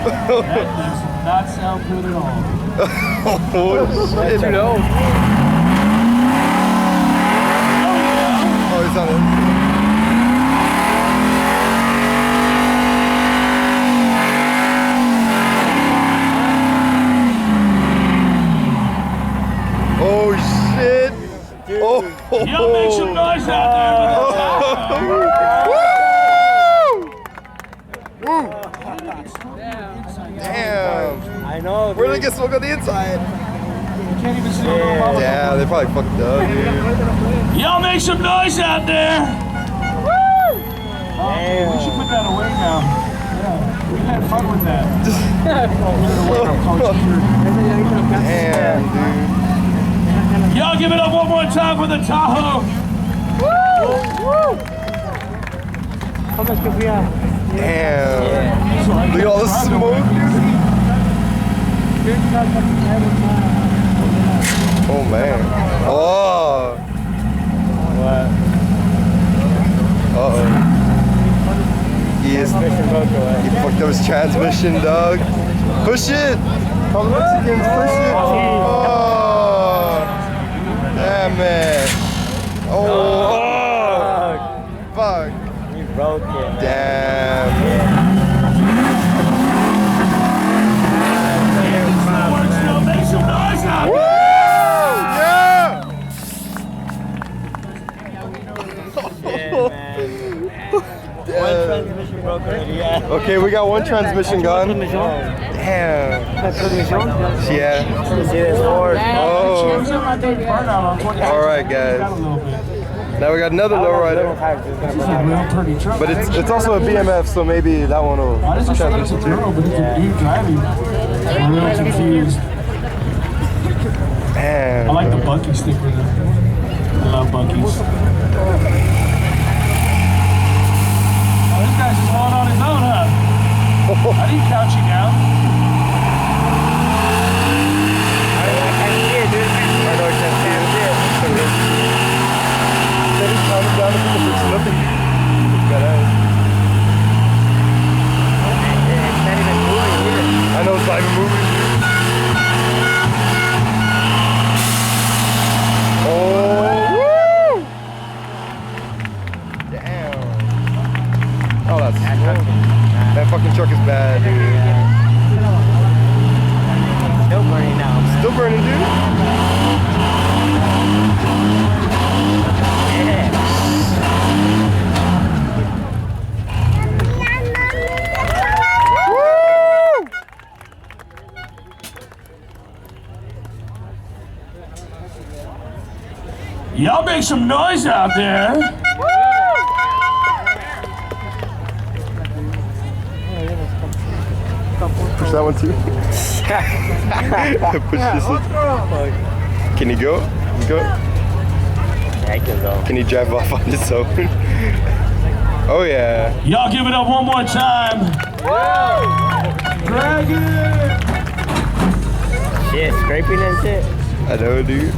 That does not sound good at all. Oh shit! You know. Oh, it's on it. Oh shit! Dude. Oh! Y'all make some noise out there. Woo! Damn! I know. Where did they get smoke on the inside? You can't even see it. Yeah, they probably fucked up, dude. Y'all make some noise out there. Woo! Oh, we should put that away now. Yeah, we had fun with that. Damn, dude. Y'all give it up one more time for the Tahoe. Damn. Look at all the smoke, dude. Oh, man. Oh. What? Uh-oh. He fucked up his transmission, dog. Push it! Oh, Mexicans, push it! Oh. Damn it. Oh. Fuck. You broke it. Damn. Make some noise out Woo! Yeah! One transmission broke already, yeah. Okay, we got one transmission gone. Damn. Yeah. See this board? Oh. Alright, guys. Now we got another lowrider. But it's also a BMF, so maybe that one will transmission too. driving. I'm real confused. Damn. I like the Bucky sticker though. I love Buckies. Oh, this guy's just going on his own, huh? I didn't count you down. I can see it, dude. I know it's just can't see it. It's not even moving either. I know it's not even moving. Oh, woo! Damn. Oh, that's that fucking truck is bad, dude. Still burning now. Still burning, dude. Y'all make some noise out there. Push that one too. Push this one. Can you go? Go. I can go. Can you drive off on his own? Oh yeah. Y'all give it up one more time. Drag it. Shit, scraping and shit. I know, dude.